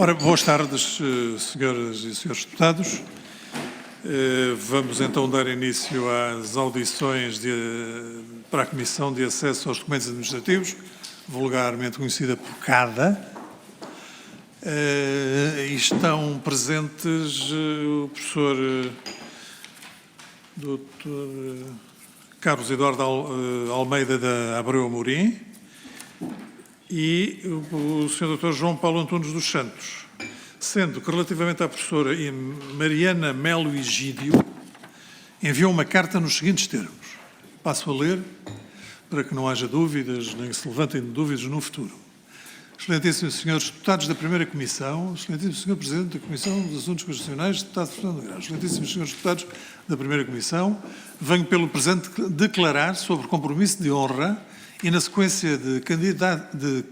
Ora, boas tardes, senhoras e senhores deputados. Vamos então dar início às audições para a Comissão de Acesso aos Documentos Administrativos, vulgarmente conhecida por CADA. Estão presentes o professor Dr. Carlos Eduardo Almeida da Abreu Amorim e o Sr. Dr. João Paulo Antunes dos Santos, sendo que relativamente à professora Mariana Melo Egídio, enviou uma carta nos seguintes termos. Passo a ler para que não haja dúvidas, nem se levantem dúvidas no futuro. Excelentíssimos senhores deputados da Primeira Comissão, excelentíssimo senhor Presidente da Comissão dos Assuntos Constitucionais, deputado Fernando Negrão, excelentíssimos senhores deputados da Primeira Comissão, venho pelo presente declarar sobre compromisso de honra e na sequência de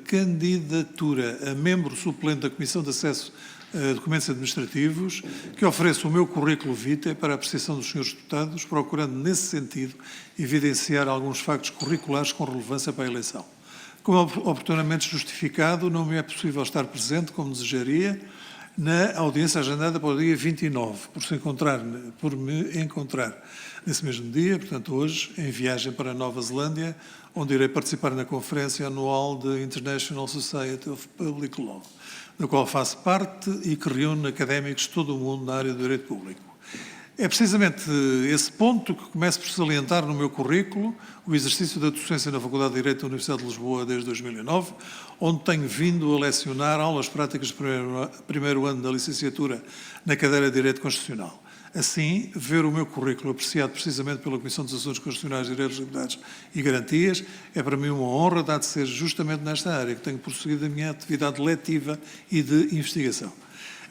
candidatura a membro suplente da Comissão de Acesso a Documentos Administrativos, que ofereço o meu currículo vitae para a apreciação dos senhores deputados, procurando nesse sentido evidenciar alguns factos curriculares com relevância para a eleição. Como oportunamente justificado, não me é possível estar presente, como desejaria, na audiência agendada para o dia 29, por me encontrar nesse mesmo dia, portanto hoje, em viagem para a Nova Zelândia, onde irei participar na conferência anual da International Society of Public Law, da qual faço parte e que reúne académicos de todo o mundo na área do direito público. É precisamente esse ponto que começo por salientar no meu currículo, o exercício da docência na Faculdade de Direito da Universidade de Lisboa desde 2009, onde tenho vindo a lecionar aulas práticas de primeiro ano da licenciatura na cadeira de Direito Constitucional. Assim, ver o meu currículo apreciado precisamente pela Comissão dos Assuntos Constitucionais, Direitos, Liberdades e Garantias é para mim uma honra, dado de ser justamente nesta área que tenho prosseguido a minha atividade letiva e de investigação.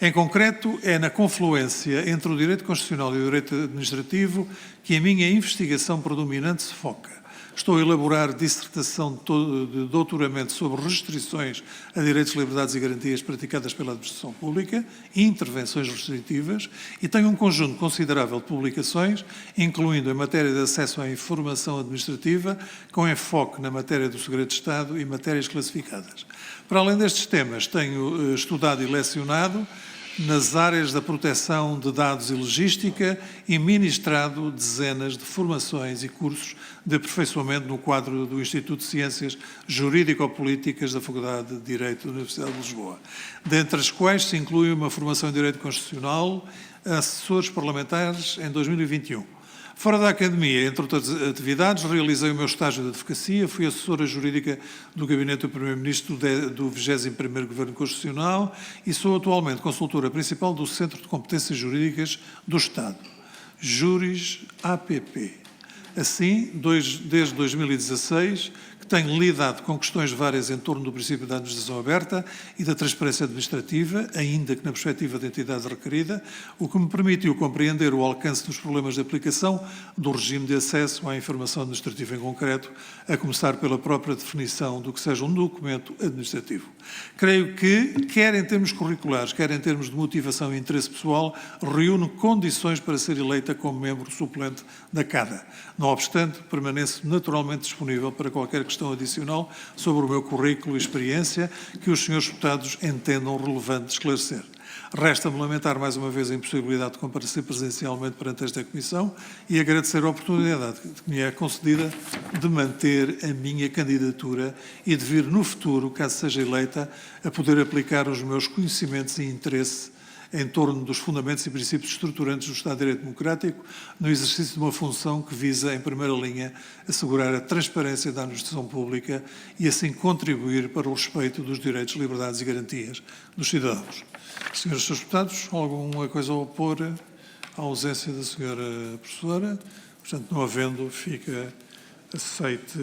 Em concreto, é na confluência entre o direito constitucional e o direito administrativo que a minha investigação predominante se foca. Estou a elaborar dissertação de doutoramento sobre restrições a direitos, liberdades e garantias praticadas pela administração pública e intervenções restritivas e tenho um conjunto considerável de publicações, incluindo em matéria de acesso à informação administrativa, com enfoque na matéria do segredo de Estado e matérias classificadas. Para além destes temas, tenho estudado e lecionado nas áreas da proteção de dados e logística e ministrado dezenas de formações e cursos de aperfeiçoamento no quadro do Instituto de Ciências Jurídico-Políticas da Faculdade de Direito da Universidade de Lisboa, dentre as quais se inclui uma formação em Direito Constitucional a assessores parlamentares em 2021. Fora da academia, entre outras atividades, realizei o meu estágio de advocacia, fui assessora jurídica do Gabinete do Primeiro-Ministro do 21º Governo Constitucional e sou atualmente consultora principal do Centro de Competências Jurídicas do Estado, Juris APP. Assim, desde 2016, que tenho lidado com questões várias em torno do princípio da administração aberta e da transparência administrativa, ainda que na perspectiva da entidade requerida, o que me permitiu compreender o alcance dos problemas de aplicação do regime de acesso à informação administrativa em concreto, a começar pela própria definição do que seja um documento administrativo. Creio que, quer em termos curriculares, quer em termos de motivação e interesse pessoal, reúno condições para ser eleita como membro suplente da CADA. Não obstante, permaneço naturalmente disponível para qualquer questão adicional sobre o meu currículo e experiência que os senhores deputados entendam relevante esclarecer. Resta-me lamentar mais uma vez a impossibilidade de comparecer presencialmente perante esta Comissão e agradecer a oportunidade que me é concedida de manter a minha candidatura e de vir no futuro, caso seja eleita, a poder aplicar os meus conhecimentos e interesse em torno dos fundamentos e princípios estruturantes do Estado de Direito Democrático, no exercício de uma função que visa, em primeira linha, assegurar a transparência da administração pública e, assim, contribuir para o respeito dos direitos, liberdades e garantias dos cidadãos. Senhores deputados, alguma coisa a opor à ausência da senhora professora? Portanto, não havendo, fica aceite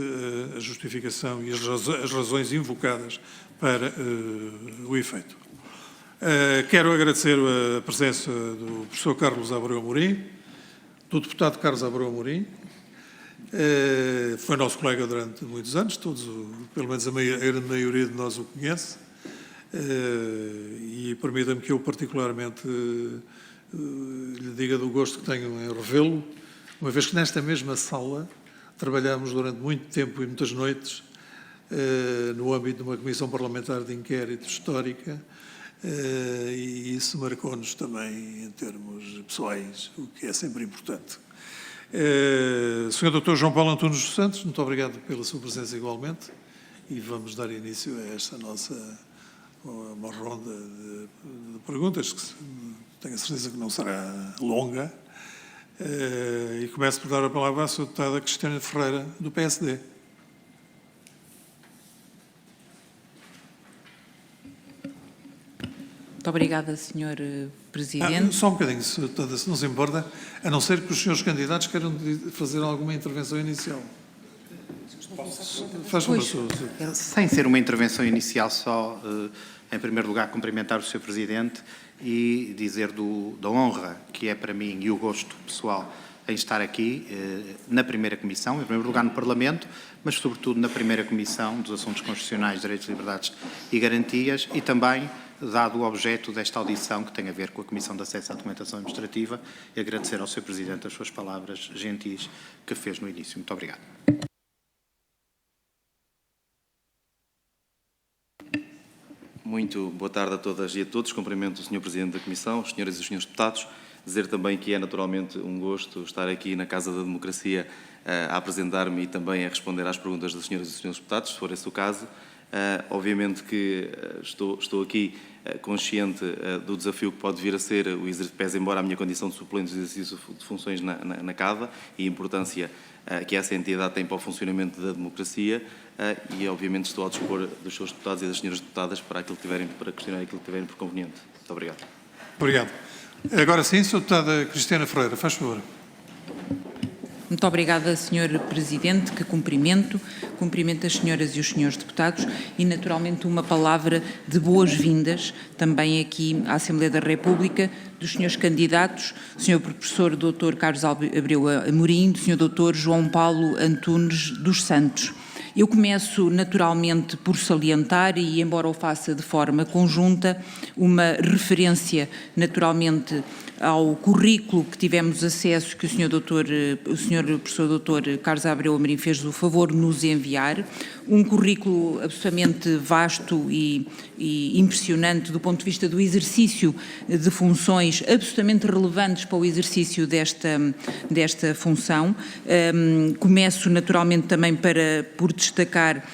a justificação e as razões invocadas para o efeito. Quero agradecer a presença do professor Carlos Abreu Amorim, do deputado Carlos Abreu Amorim. Foi nosso colega durante muitos anos, todos, pelo menos a grande maioria de nós o conhece. E permita-me que eu particularmente lhe diga do gosto que tenho em revê-lo, uma vez que nesta mesma sala trabalhámos durante muito tempo e muitas noites no âmbito de uma comissão parlamentar de inquérito histórica e isso marcou-nos também em termos pessoais, o que é sempre importante. Sr. Dr. João Paulo Antunes dos Santos, muito obrigado pela sua presença igualmente, e vamos dar início a esta nossa uma ronda de perguntas, que tenho a certeza que não será longa, e começo por dar a palavra à Sra. Deputada Cristiana Ferreira, do PSD. Muito obrigada, Sr. Presidente. Só um bocadinho, Sra. Deputada, se não se importa, a não ser que os senhores candidatos queiram fazer alguma intervenção inicial. Faz favor, Sr. Sem ser uma intervenção inicial, só, em primeiro lugar, cumprimentar o Sr. Presidente e dizer da honra que é para mim e o gosto pessoal em estar aqui na primeira comissão, em primeiro lugar no Parlamento, mas sobretudo na primeira comissão dos Assuntos Constitucionais, Direitos, Liberdades e Garantias, e também, dado o objeto desta audição que tem a ver com a Comissão de Acesso à Documentação Administrativa, e agradecer ao Sr. Presidente as suas palavras gentis que fez no início. Muito obrigado. Muito boa tarde a todas e a todos. Cumprimento o Sr. Presidente da Comissão, os senhores e os senhores deputados. Dizer também que é naturalmente um gosto estar aqui na Casa da Democracia a apresentar-me e também a responder às perguntas das senhoras e dos senhores deputados, se for esse o caso. Obviamente que estou aqui consciente do desafio que pode vir a ser o exercício, pese embora a minha condição de suplente do exercício de funções na CADA e a importância que essa entidade tem para o funcionamento da democracia, e obviamente estou ao dispor dos seus deputados e das senhoras deputadas para questionar aquilo que tiverem por conveniente. Muito obrigado. Obrigado. Agora sim, Sra. Deputada Cristiana Ferreira, faz favor. Muito obrigada, Sr. Presidente, que cumprimento as senhoras e os senhores deputados e, naturalmente, uma palavra de boas-vindas também aqui à Assembleia da República dos senhores candidatos, Sr. Professor Dr. Carlos Abreu Amorim, do Sr. Dr. João Paulo Antunes dos Santos. Eu começo naturalmente por salientar, e embora o faça de forma conjunta, uma referência naturalmente ao currículo que tivemos acesso, que o Sr. Professor Dr. Carlos Abreu Amorim fez o favor de nos enviar, um currículo absolutamente vasto e impressionante do ponto de vista do exercício de funções absolutamente relevantes para o exercício desta função. Começo naturalmente também por destacar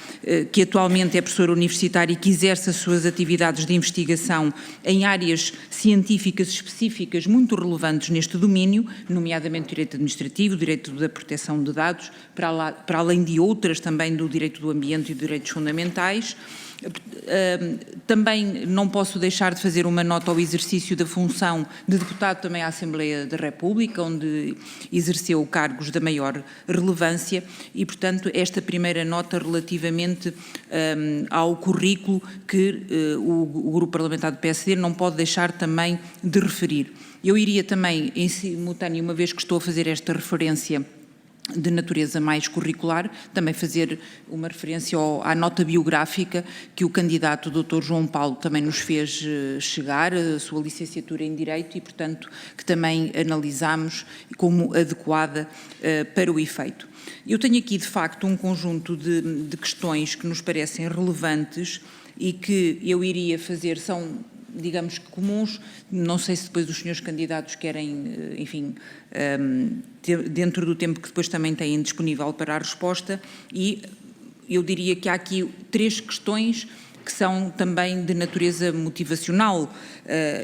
que atualmente é professor universitário e que exerce as suas atividades de investigação em áreas científicas específicas muito relevantes neste domínio, nomeadamente o direito administrativo, o direito da proteção de dados, para além de outras também do direito do ambiente e dos direitos fundamentais. Também não posso deixar de fazer uma nota ao exercício da função de deputado também à Assembleia da República, onde exerceu cargos da maior relevância e, portanto, esta primeira nota relativamente ao currículo que o Grupo Parlamentar do PSD não pode deixar também de referir. Eu iria também, em simultâneo, uma vez que estou a fazer esta referência de natureza mais curricular, também fazer uma referência à nota biográfica que o candidato Dr. João Paulo também nos fez chegar, a sua licenciatura em Direito, e, portanto, que também analisámos como adequada para o efeito. Eu tenho aqui, de facto, um conjunto de questões que nos parecem relevantes e que eu iria fazer, são, digamos que comuns, não sei se depois os senhores candidatos querem, enfim, dentro do tempo que depois também têm disponível para a resposta, e eu diria que há aqui 3 questões que são também de natureza motivacional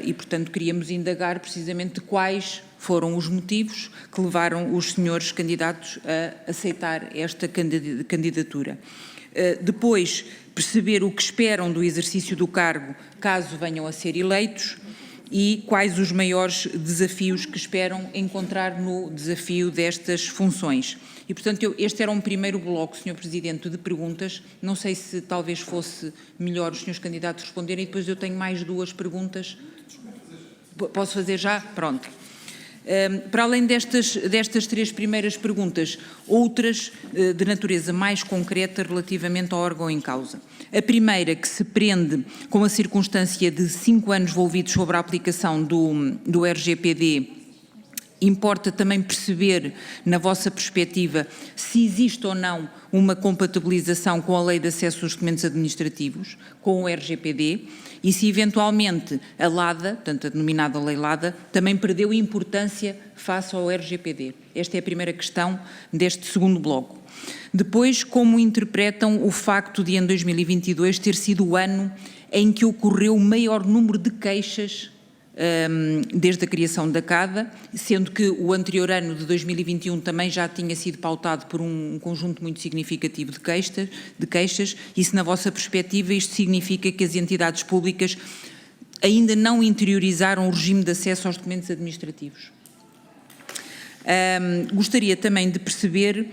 e, portanto, queríamos indagar precisamente quais foram os motivos que levaram os senhores candidatos a aceitar esta candidatura. Depois, perceber o que esperam do exercício do cargo caso venham a ser eleitos e quais os maiores desafios que esperam encontrar no desafio destas funções. E, portanto, este era um primeiro bloco, Sr. Presidente, de perguntas. Não sei se talvez fosse melhor os senhores candidatos responderem, e depois eu tenho mais 2 perguntas. Posso fazer já? Pronto. Para além destas 3 primeiras perguntas, outras de natureza mais concreta relativamente ao órgão em causa. A primeira, que se prende com a circunstância de 5 anos envolvidos sobre a aplicação do RGPD Importa também perceber, na vossa perspectiva, se existe ou não uma compatibilização com a Lei de Acesso aos Documentos Administrativos, com o RGPD, e se eventualmente a LADA, portanto a denominada Lei LADA, também perdeu importância face ao RGPD. Esta é a primeira questão deste segundo bloco. Depois, como interpretam o facto de, em 2022, ter sido o ano em que ocorreu o maior número de queixas desde a criação da CADA, sendo que o anterior ano de 2021 também já tinha sido pautado por um conjunto muito significativo de queixas, e se na vossa perspectiva isto significa que as entidades públicas ainda não interiorizaram o regime de acesso aos documentos administrativos. Gostaria também de perceber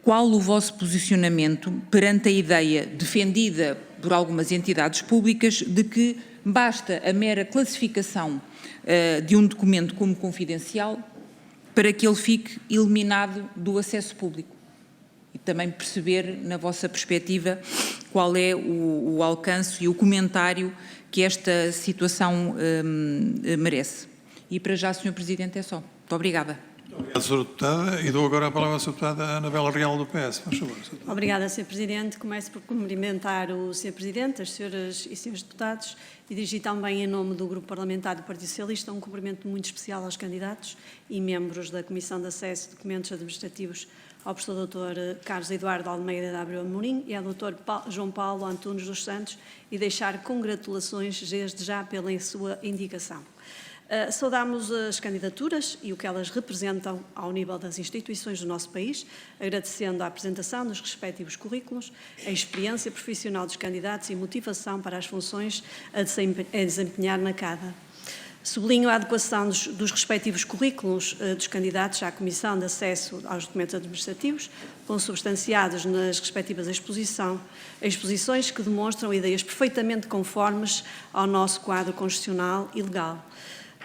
qual o vosso posicionamento perante a ideia defendida por algumas entidades públicas de que basta a mera classificação de um documento como confidencial para que ele fique eliminado do acesso público. E também perceber, na vossa perspectiva, qual é o alcance e o comentário que esta situação merece. E para já, Sr. Presidente, é só. Muito obrigada. Obrigado, Sra. Deputada. E dou agora a palavra à Sra. Deputada Anabela Real do PS. Faz favor, Sra. Deputada. Obrigada, Sr. Presidente. Começo por cumprimentar o Sr. Presidente, as senhoras e senhores deputados, e dirigir também, em nome do Grupo Parlamentar do Partido Socialista, um cumprimento muito especial aos candidatos e membros da Comissão de Acesso a Documentos Administrativos, ao professor Dr. Carlos Eduardo Almeida de Abreu Amorim e ao Dr. João Paulo Antunes dos Santos, e deixar congratulações desde já pela sua indicação. Saudamos as candidaturas e o que elas representam ao nível das instituições do nosso país, agradecendo a apresentação dos respectivos currículos, a experiência profissional dos candidatos e motivação para as funções a desempenhar na CADA. Sublinho a adequação dos respectivos currículos dos candidatos à Comissão de Acesso aos Documentos Administrativos, consubstanciados nas respectivas exposições que demonstram ideias perfeitamente conformes ao nosso quadro constitucional e legal.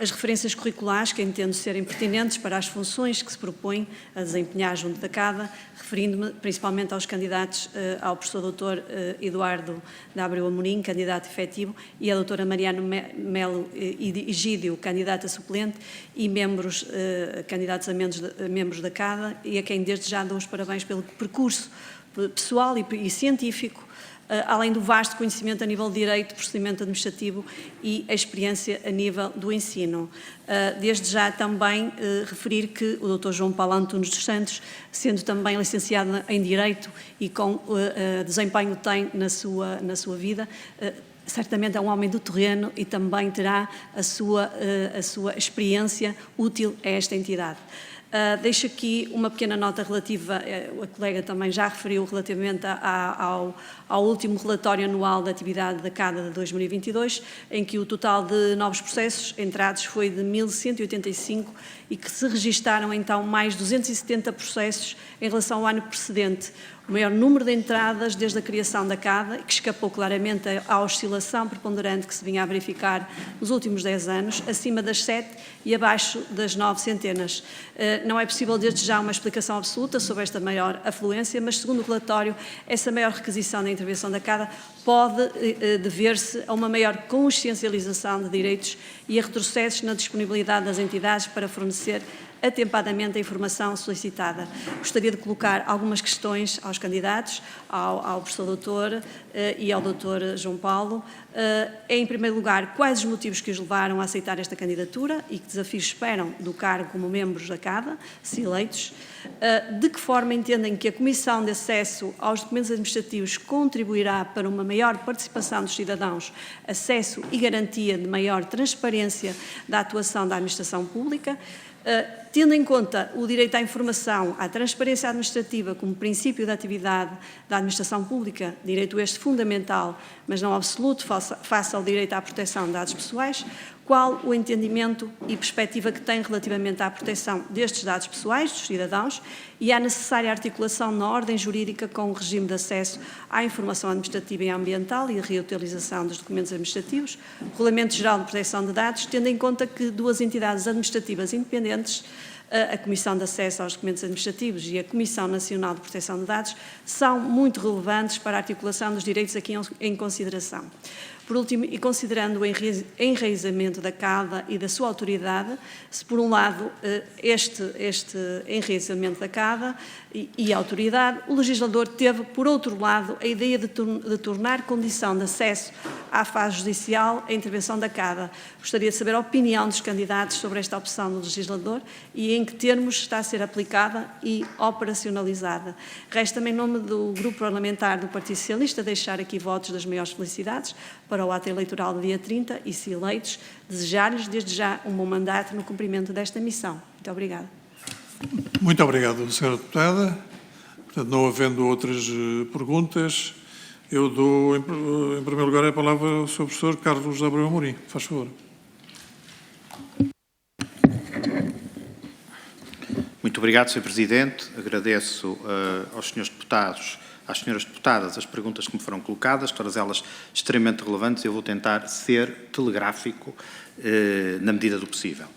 As referências curriculares que entendo serem pertinentes para as funções que se propõem a desempenhar junto da CADA, referindo-me principalmente aos candidatos ao professor Dr. Eduardo de Abreu Amorim, candidato efetivo, e à doutora Mariana Melo Egídio, candidata suplente, e membros, candidatos a membros da CADA, e a quem desde já dou os parabéns pelo percurso pessoal e científico, além do vasto conhecimento a nível de direito, procedimento administrativo e a experiência a nível do ensino. Desde já também referir que o Dr. João Paulo Antunes dos Santos, sendo também licenciado em Direito e com desempenho que tem na sua vida, certamente é um homem do terreno e também terá a sua experiência útil a esta entidade. Deixo aqui uma pequena nota relativa, a colega também já referiu, relativamente ao último relatório anual da atividade da CADA de 2022, em que o total de novos processos entrados foi de 1.185 e que se registaram então mais 270 processos em relação ao ano precedente. O maior número de entradas desde a criação da CADA, que escapou claramente à oscilação preponderante que se vinha a verificar nos últimos 10 anos, acima das 7 e abaixo das 9 centenas. Não é possível desde já uma explicação absoluta sobre esta maior afluência, mas segundo o relatório, essa maior requisição da intervenção da CADA pode dever-se a uma maior consciencialização de direitos e a retrocessos na disponibilidade das entidades para fornecer atempadamente a informação solicitada. Gostaria de colocar algumas questões aos candidatos, ao professor doutor e ao doutor João Paulo. Em primeiro lugar, quais os motivos que os levaram a aceitar esta candidatura e que desafios esperam do cargo como membros da CADA, se eleitos? De que forma entendem que a Comissão de Acesso aos Documentos Administrativos contribuirá para uma maior participação dos cidadãos, acesso e garantia de maior transparência da atuação da administração pública? Tendo em conta o direito à informação, à transparência administrativa como princípio da atividade da administração pública, direito este fundamental, mas não absoluto, face ao direito à proteção de dados pessoais, qual o entendimento e perspectiva que tem relativamente à proteção destes dados pessoais dos cidadãos e à necessária articulação na ordem jurídica com o regime de acesso à informação administrativa e ambiental e a reutilização dos documentos administrativos, o Regulamento Geral de Proteção de Dados, tendo em conta que duas entidades administrativas independentes, a Comissão de Acesso aos Documentos Administrativos e a Comissão Nacional de Proteção de Dados, são muito relevantes para a articulação dos direitos aqui em consideração. Por último, e considerando o enraizamento da CADA e da sua autoridade, se por um lado este enraizamento da CADA e a autoridade, o legislador teve, por outro lado, a ideia de tornar condição de acesso à fase judicial a intervenção da CADA. Gostaria de saber a opinião dos candidatos sobre esta opção do legislador e em que termos está a ser aplicada e operacionalizada. Resta-me, em nome do Grupo Parlamentar do Partido Socialista, deixar aqui votos das maiores felicidades para o ato eleitoral do dia 30 e, se eleitos, desejar-lhes desde já um bom mandato no cumprimento desta missão. Muito obrigada. Muito obrigado, Sra. Deputada. Portanto, não havendo outras perguntas, eu dou, em primeiro lugar, a palavra ao Sr. Professor Carlos de Abreu Amorim. Faz favor. Muito obrigado, Sr. Presidente. Agradeço aos senhores deputados, às senhoras deputadas, as perguntas que me foram colocadas, todas elas extremamente relevantes. Eu vou tentar ser telegráfico na medida do possível.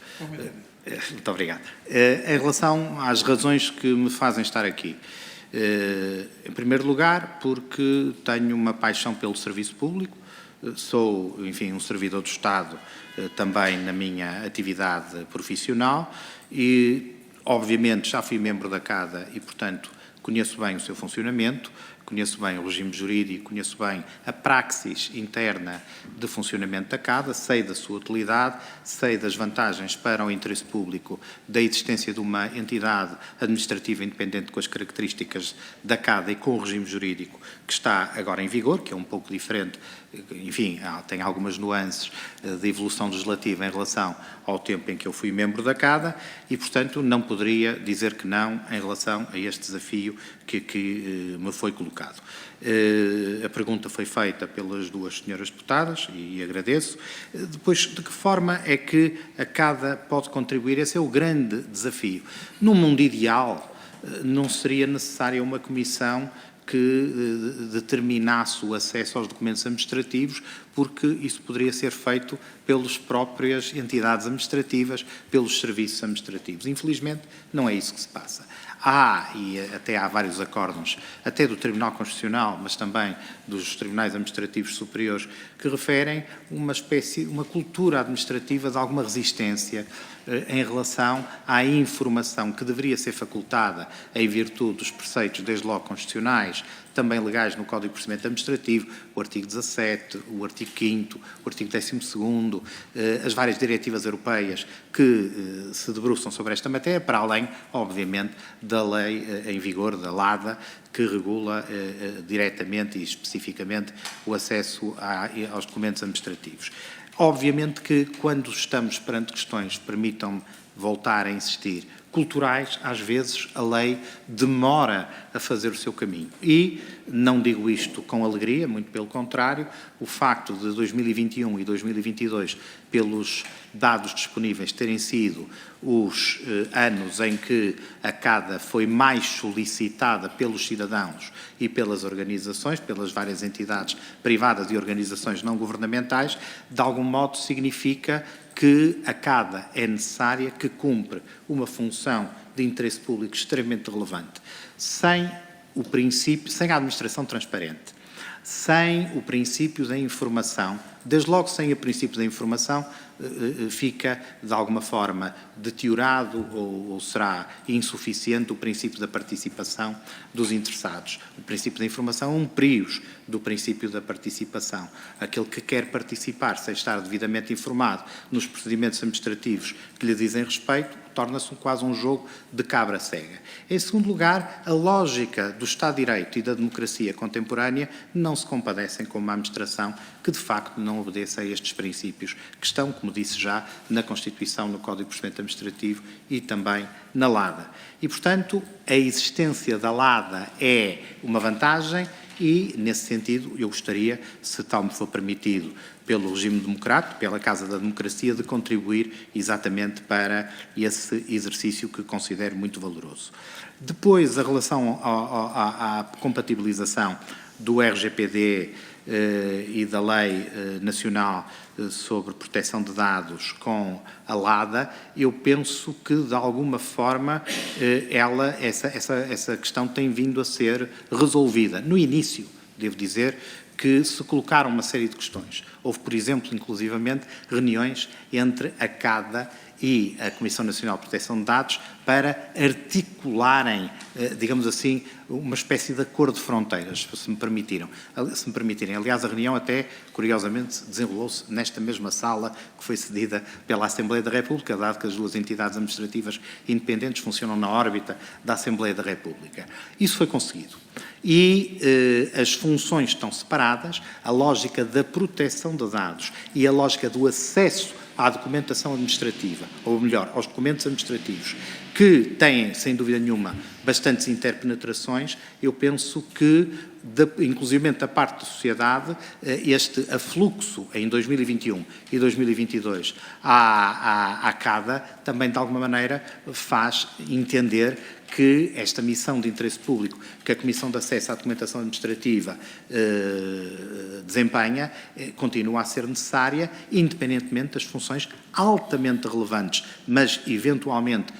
Muito obrigado. Em relação às razões que me fazem estar aqui, em primeiro lugar, porque tenho uma paixão pelo serviço público, sou, enfim, um servidor do Estado também na minha atividade profissional e, obviamente, já fui membro da CADA e, portanto, conheço bem o seu funcionamento, conheço bem o regime jurídico, conheço bem a praxis interna de funcionamento da CADA, sei da sua utilidade, sei das vantagens para o interesse público da existência de uma entidade administrativa independente com as características da CADA e com o regime jurídico que está agora em vigor, que é um pouco diferente, enfim, tem algumas nuances de evolução legislativa em relação ao tempo em que eu fui membro da CADA e, portanto, não poderia dizer que não em relação a este desafio que me foi colocado. A pergunta foi feita pelas duas senhoras deputadas e agradeço. Depois, de que forma é que a CADA pode contribuir? Esse é o grande desafio. No mundo ideal, não seria necessária uma comissão que determinasse o acesso aos documentos administrativos, porque isso poderia ser feito pelas próprias entidades administrativas, pelos serviços administrativos. Infelizmente, não é isso que se passa. E até há vários acórdãos, até do Tribunal Constitucional, mas também dos Tribunais Administrativos Superiores, que referem uma cultura administrativa de alguma resistência em relação à informação que deveria ser facultada em virtude dos preceitos, desde logo constitucionais, também legais no Código de Procedimento Administrativo, o artigo 17, o artigo 5º, o artigo 12º, as várias diretivas europeias que se debruçam sobre esta matéria, para além, obviamente, da lei em vigor, da LADA, que regula diretamente e especificamente o acesso aos documentos administrativos. Obviamente que, quando estamos perante questões, permitam-me voltar a insistir, culturais, às vezes a lei demora a fazer o seu caminho. E não digo isto com alegria, muito pelo contrário, o facto de 2021 e 2022, pelos dados disponíveis, terem sido os anos em que a CADA foi mais solicitada pelos cidadãos e pelas organizações, pelas várias entidades privadas e organizações não governamentais, de algum modo significa que a CADA é necessária, que cumpre uma função de interesse público extremamente relevante. Sem a administração transparente, sem o princípio da informação, desde logo sem o princípio da informação, fica, de alguma forma, deteriorado ou será insuficiente o princípio da participação dos interessados. O princípio da informação é um prius do princípio da participação. Aquele que quer participar, sem estar devidamente informado nos procedimentos administrativos que lhe dizem respeito, torna-se quase um jogo de cabra cega. Em segundo lugar, a lógica do Estado de Direito e da democracia contemporânea não se compadecem com uma administração que, de facto, não obedeça a estes princípios, que estão, como disse já, na Constituição, no Código de Procedimento Administrativo e também na LADA. E, portanto, a existência da LADA é uma vantagem e, nesse sentido, eu gostaria, se tal me for permitido, pelo regime democrático, pela Casa da Democracia, de contribuir exatamente para esse exercício que considero muito valoroso. Depois, a relação à compatibilização do RGPD e da Lei Nacional sobre Proteção de Dados com a LADA, eu penso que, de alguma forma, essa questão tem vindo a ser resolvida. No início, devo dizer que se colocaram uma série de questões. Houve, por exemplo, inclusivamente, reuniões entre a CADA e a Comissão Nacional de Proteção de Dados para articularem, digamos assim, uma espécie de acordo de fronteiras, se me permitirem. Aliás, a reunião até, curiosamente, desenrolou-se nesta mesma sala que foi cedida pela Assembleia da República, dado que as duas entidades administrativas independentes funcionam na órbita da Assembleia da República. Isso foi conseguido. E as funções estão separadas, a lógica da proteção de dados e a lógica do acesso à documentação administrativa, ou melhor, aos documentos administrativos, que têm, sem dúvida nenhuma, bastantes interpenetrações, eu penso que, inclusive da parte da sociedade, este afluxo em 2021 e 2022 à CADA também, de alguma maneira, faz entender que esta missão de interesse público que a Comissão de Acesso à Documentação Administrativa desempenha continua a ser necessária, independentemente das funções altamente relevantes, mas eventualmente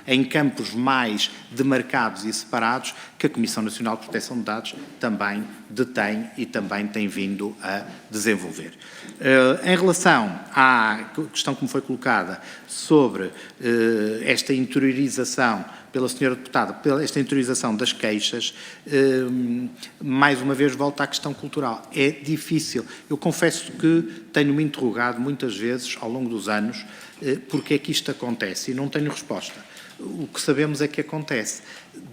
em campos mais demarcados e separados, que a Comissão Nacional de Proteção de Dados também detém e também tem vindo a desenvolver. Em relação à questão que me foi colocada sobre esta interiorização pela senhora deputada, esta interiorização das queixas, mais uma vez volta à questão cultural. É difícil. Eu confesso que tenho-me interrogado muitas vezes, ao longo dos anos, porque é que isto acontece e não tenho resposta. O que sabemos é que acontece.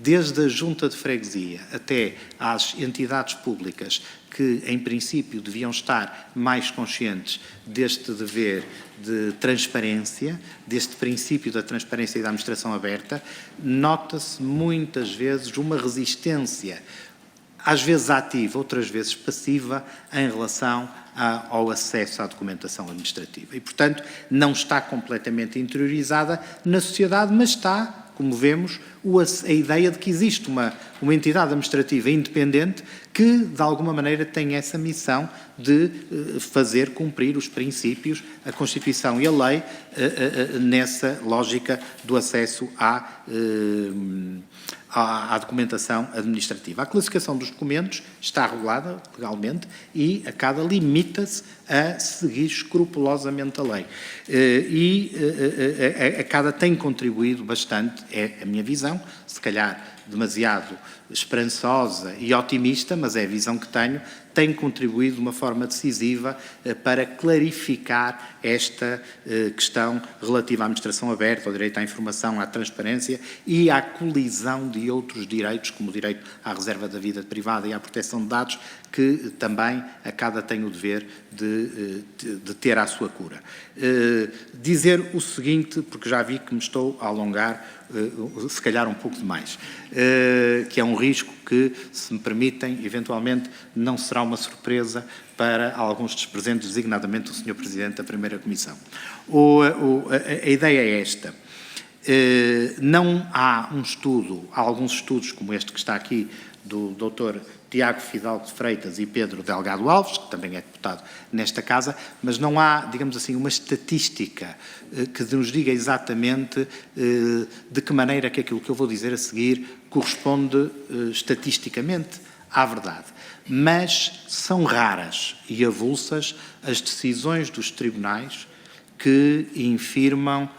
Desde a Junta de Freguesia até às entidades públicas que, em princípio, deviam estar mais conscientes deste dever de transparência, deste princípio da transparência e da administração aberta, nota-se muitas vezes uma resistência, às vezes ativa, outras vezes passiva, em relação ao acesso à documentação administrativa. E, portanto, não está completamente interiorizada na sociedade, mas está, como vemos, a ideia de que existe uma entidade administrativa independente que, de alguma maneira, tem essa missão de fazer cumprir os princípios, a Constituição e a lei, nessa lógica do acesso à documentação administrativa. A classificação dos documentos está regulada legalmente e a CADA limita-se a seguir escrupulosamente a lei. A CADA tem contribuído bastante, é a minha visão, se calhar demasiado esperançosa e otimista, mas é a visão que tenho, tem contribuído de uma forma decisiva para clarificar esta questão relativa à administração aberta, ao direito à informação, à transparência e à colisão de outros direitos, como o direito à reserva da vida privada e à proteção de dados, que também a CADA tem o dever de ter à sua cura. Dizer o seguinte, porque já vi que me estou a alongar, se calhar um pouco demais, que é um risco que, se me permitem, eventualmente não será uma surpresa para alguns dos presentes, designadamente o Sr. Presidente da Primeira Comissão. A ideia é esta. Não há um estudo, há alguns estudos como este que está aqui, do Dr. Tiago Fidalgo de Freitas e Pedro Delgado Alves, que também é deputado nesta Casa, mas não há, digamos assim, uma estatística que nos diga exatamente de que maneira que aquilo que eu vou dizer a seguir corresponde estatisticamente à verdade. Mas são raras e avulsas as decisões dos tribunais que infirmam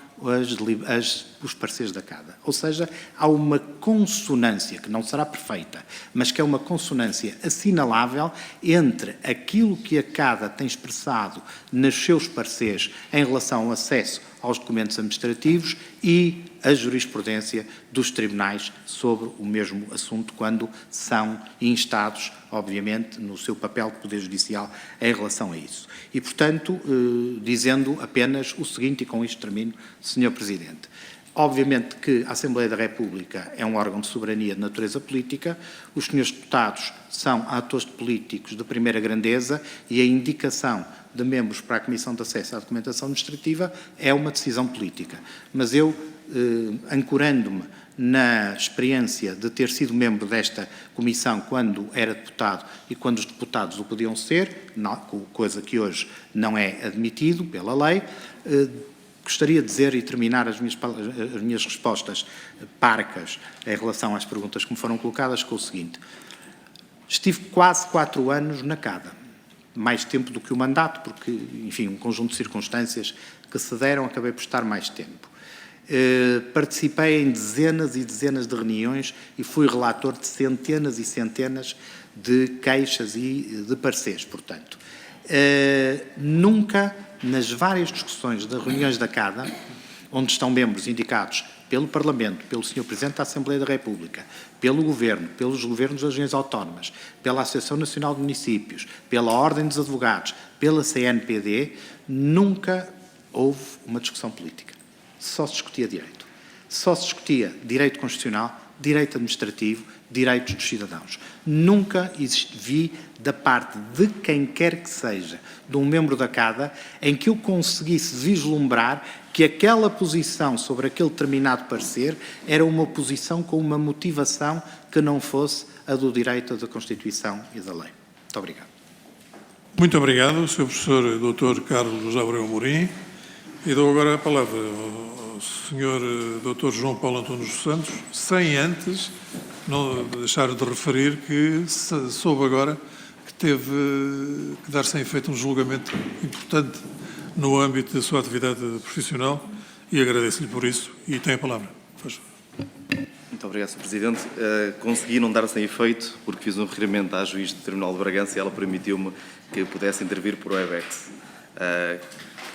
os pareceres da CADA. Ou seja, há uma consonância, que não será perfeita, mas que é uma consonância assinalável entre aquilo que a CADA tem expressado nos seus pareceres em relação ao acesso aos documentos administrativos e a jurisprudência dos tribunais sobre o mesmo assunto, quando são instados, obviamente, no seu papel de Poder Judicial em relação a isso. E, portanto, dizendo apenas o seguinte, e com isto termino, Sr. Presidente. Obviamente que a Assembleia da República é um órgão de soberania de natureza política, os senhores deputados são atores políticos de primeira grandeza e a indicação de membros para a Comissão de Acesso à Documentação Administrativa é uma decisão política. Mas eu, ancorando-me na experiência de ter sido membro desta comissão quando era deputado e quando os deputados o podiam ser, coisa que hoje não é admitido pela lei, gostaria de dizer e terminar as minhas respostas parcas em relação às perguntas que me foram colocadas com o seguinte. Estive quase 4 anos na CADA, mais tempo do que o mandato, porque, enfim, um conjunto de circunstâncias que se deram, acabei por estar mais tempo. Participei em dezenas e dezenas de reuniões e fui relator de centenas e centenas de queixas e de pareceres, portanto. Nunca, nas várias discussões das reuniões da CADA, onde estão membros indicados pelo Parlamento, pelo Sr. Presidente da Assembleia da República, pelo Governo, pelos Governos das Regiões Autónomas, pela Associação Nacional de Municípios, pela Ordem dos Advogados, pela CNPD, nunca houve uma discussão política. Só se discutia direito. Só se discutia direito constitucional, direito administrativo, direitos dos cidadãos. Nunca vi da parte de quem quer que seja, de um membro da CADA, em que eu conseguisse vislumbrar que aquela posição sobre aquele determinado parecer era uma posição com uma motivação que não fosse a do direito, da Constituição e da lei. Muito obrigado. Muito obrigado, Sr. Professor Dr. Carlos Abreu Amorim. E dou agora a palavra ao Sr. Dr. João Paulo Antunes dos Santos, sem antes não deixar de referir que soube agora que teve que dar sem efeito um julgamento importante no âmbito da sua atividade profissional e agradeço-lhe por isso e tem a palavra. Faz. Muito obrigado, Sr. Presidente. Consegui não dar sem efeito porque fiz um requerimento à juiz do Tribunal de Bragança e ela permitiu-me que pudesse intervir por Webex.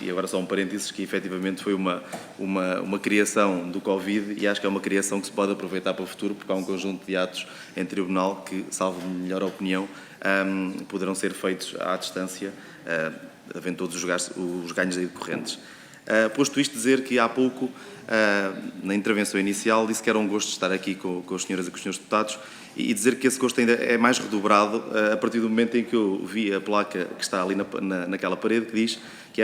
E agora só um parênteses que efetivamente foi uma criação do Covid e acho que é uma criação que se pode aproveitar para o futuro porque há um conjunto de atos em tribunal que, salvo melhor opinião, poderão ser feitos à distância, havendo todos os ganhos aí decorrentes. Posto isto, dizer que há pouco, na intervenção inicial, disse que era um gosto estar aqui com as senhoras e com os senhores deputados e dizer que esse gosto ainda é mais redobrado a partir do momento em que eu vi a placa que está ali naquela parede que diz que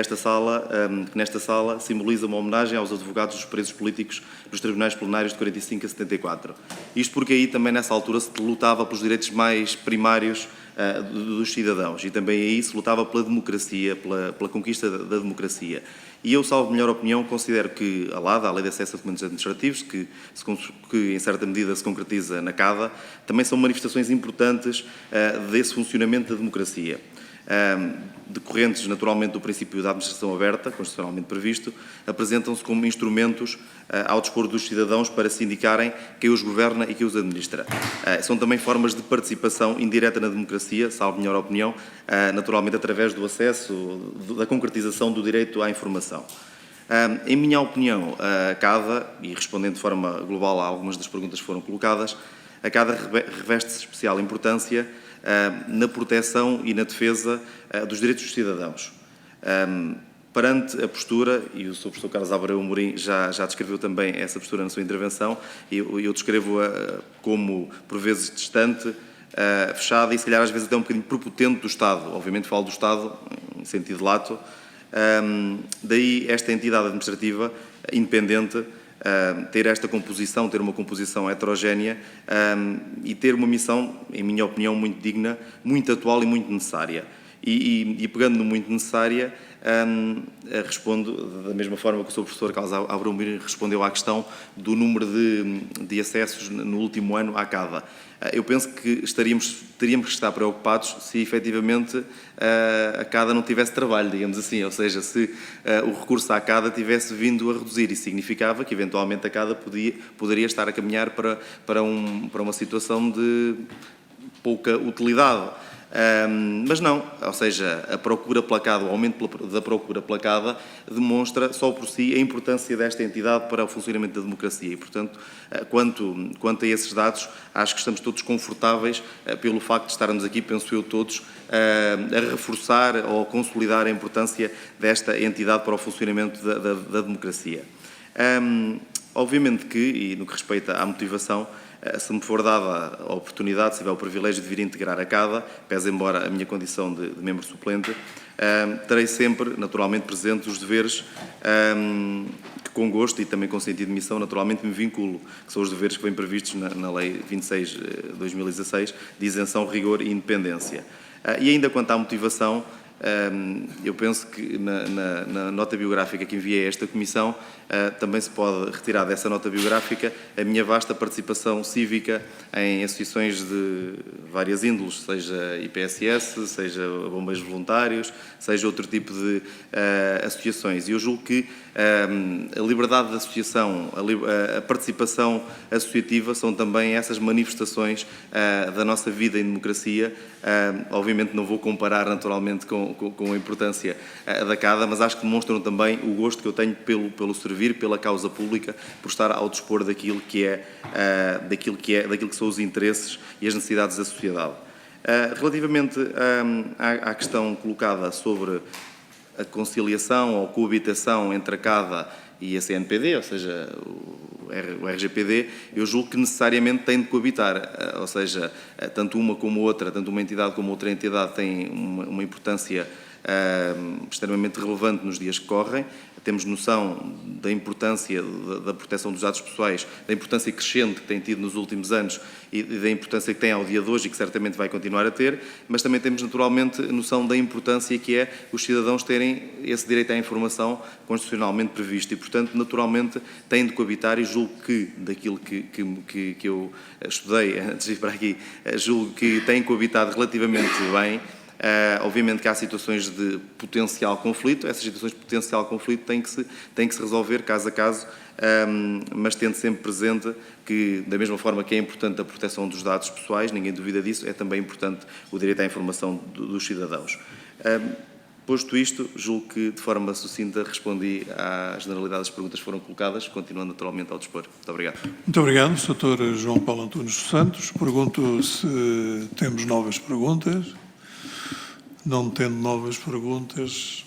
nesta sala simboliza uma homenagem aos advogados dos presos políticos dos tribunais plenários de 45 a 74. Isto porque aí também nessa altura se lutava pelos direitos mais primários dos cidadãos e também aí se lutava pela democracia, pela conquista da democracia. E eu, salvo melhor opinião, considero que a LADA, a Lei de Acesso a Documentos Administrativos, que em certa medida se concretiza na CADA, também são manifestações importantes desse funcionamento da democracia. Decorrentes naturalmente do princípio da administração aberta, constitucionalmente previsto, apresentam-se como instrumentos ao dispor dos cidadãos para se indicarem quem os governa e quem os administra. São também formas de participação indireta na democracia, salvo melhor opinião, naturalmente através do acesso, da concretização do direito à informação. Em minha opinião, a CADA, e respondendo de forma global a algumas das perguntas que foram colocadas, a CADA reveste-se especial importância na proteção e na defesa dos direitos dos cidadãos. Perante a postura, e o Sr. Professor Carlos Abreu Amorim já descreveu também essa postura na sua intervenção, e eu descrevo-a como, por vezes, distante, fechada e, se calhar, às vezes até um bocadinho prepotente do Estado. Obviamente falo do Estado, em sentido lato. Daí esta entidade administrativa independente ter esta composição, ter uma composição heterogénea e ter uma missão, em minha opinião, muito digna, muito atual e muito necessária. E pegando no muito necessária, respondo da mesma forma que o Sr. Professor Carlos Abreu Amorim respondeu à questão do número de acessos no último ano à CADA. Eu penso que teríamos que estar preocupados se efetivamente a CADA não tivesse trabalho, digamos assim, ou seja, se o recurso à CADA tivesse vindo a reduzir. Isso significava que eventualmente a CADA poderia estar a caminhar para uma situação de pouca utilidade. Mas não, ou seja, a procura pela CADA, o aumento da procura pela CADA demonstra só por si a importância desta entidade para o funcionamento da democracia e, portanto, quanto a esses dados, acho que estamos todos confortáveis pelo facto de estarmos aqui, penso eu todos, a reforçar ou a consolidar a importância desta entidade para o funcionamento da democracia. Obviamente que, e no que respeita à motivação, se me for dada a oportunidade, se tiver o privilégio de vir integrar a CADA, pese embora a minha condição de membro suplente, terei sempre, naturalmente, presente os deveres que, com gosto e também com sentido de missão, naturalmente me vinculo, que são os deveres que vêm previstos na Lei 26 de 2016, de isenção, rigor e independência. E ainda quanto à motivação, Eu penso que na nota biográfica que enviei a esta Comissão também se pode retirar dessa nota biográfica a minha vasta participação cívica em associações de várias índoles, seja IPSS, seja bombeiros voluntários, seja outro tipo de associações. E eu julgo que a liberdade de associação, a participação associativa são também essas manifestações da nossa vida em democracia. Obviamente não vou comparar naturalmente com a importância da CADA, mas acho que demonstram também o gosto que eu tenho pelo servir, pela causa pública, por estar ao dispor daquilo que são os interesses e as necessidades da sociedade. Relativamente à questão colocada sobre a conciliação ou coabitação entre a CADA e a CNPD, ou seja, o RGPD, eu julgo que necessariamente têm de coabitar, ou seja, tanto uma como outra, tanto uma entidade como outra entidade têm uma importância extremamente relevante nos dias que correm. Temos noção da importância da proteção dos dados pessoais, da importância crescente que tem tido nos últimos anos e da importância que tem ao dia de hoje e que certamente vai continuar a ter, mas também temos naturalmente noção da importância que é os cidadãos terem esse direito à informação constitucionalmente previsto e, portanto, naturalmente têm de coabitar e julgo que, daquilo que eu estudei antes de ir para aqui, julgo que têm coabitado relativamente bem. Obviamente que há situações de potencial conflito, essas situações de potencial conflito têm que se resolver caso a caso, mas tendo sempre presente que, da mesma forma que é importante a proteção dos dados pessoais, ninguém duvida disso, é também importante o direito à informação dos cidadãos. Posto isto, julgo que de forma sucinta respondi à generalidade das perguntas que foram colocadas, continuando naturalmente ao dispor. Muito obrigado. Muito obrigado, Sr. João Paulo Antunes dos Santos. Pergunto se temos novas perguntas. Não tendo novas perguntas,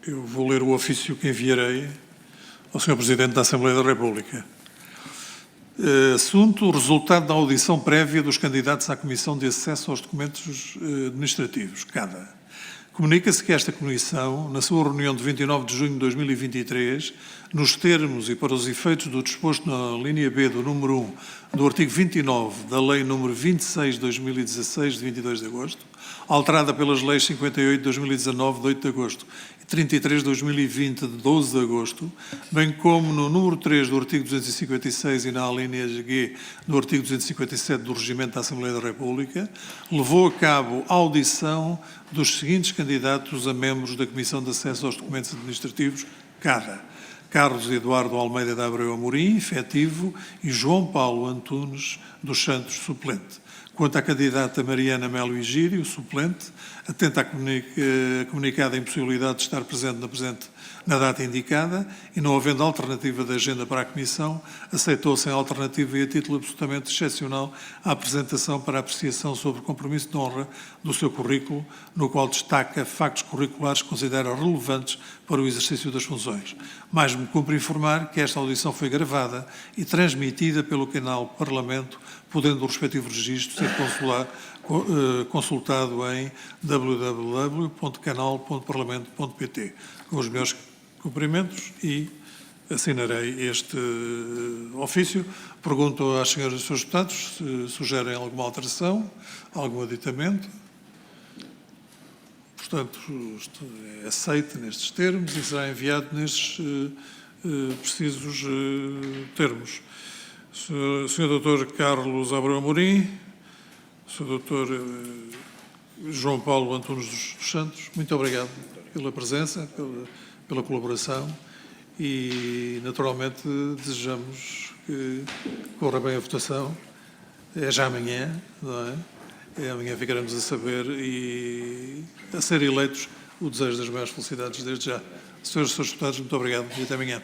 eu vou ler o ofício que enviarei ao Sr. Presidente da Assembleia da República. Assunto: o resultado da audição prévia dos candidatos à Comissão de Acesso aos Documentos Administrativos, CADA. Comunica-se que esta Comissão, na sua reunião de 29 de junho de 2023, nos termos e para os efeitos do disposto na linha B do número 1 do artigo 29 da Lei número 26 de 2016, de 22 de agosto, alterada pelas Leis 58 de 2019, de 8 de agosto, e 33 de 2020, de 12 de agosto, bem como no número 3 do artigo 256 e na alínea G do artigo 257 do Regimento da Assembleia da República, levou a cabo a audição dos seguintes candidatos a membros da Comissão de Acesso aos Documentos Administrativos, CADA: Carlos Eduardo Almeida de Abreu Amorim, efetivo, e João Paulo Antunes dos Santos, suplente. Quanto à candidata Mariana Melo Higírio, suplente, atenta à comunicada impossibilidade de estar presente na data indicada e não havendo alternativa de agenda para a Comissão, aceitou-se em alternativa e a título absolutamente excepcional a apresentação para apreciação sobre o compromisso de honra do seu currículo, no qual destaca factos curriculares que considera relevantes para o exercício das funções. Mais me cumpre informar que esta audição foi gravada e transmitida pelo canal Parlamento, podendo o respectivo registro ser consultado em www.canal.parlamento.pt. Com os meus cumprimentos e assinarei este ofício. Pergunto às senhoras e senhores deputados se sugerem alguma alteração, algum aditamento. Portanto, é aceito nestes termos e será enviado nestes precisos termos. Sr. Dr. Carlos Abreu Amorim, Sr. Dr. João Paulo Antunes dos Santos, muito obrigado pela presença, pela colaboração e, naturalmente, desejamos que corra bem a votação. É já amanhã, não é? Amanhã ficaremos a saber e a ser eleitos o desejo das maiores felicidades desde já. Senhores e senhores deputados, muito obrigado e até amanhã.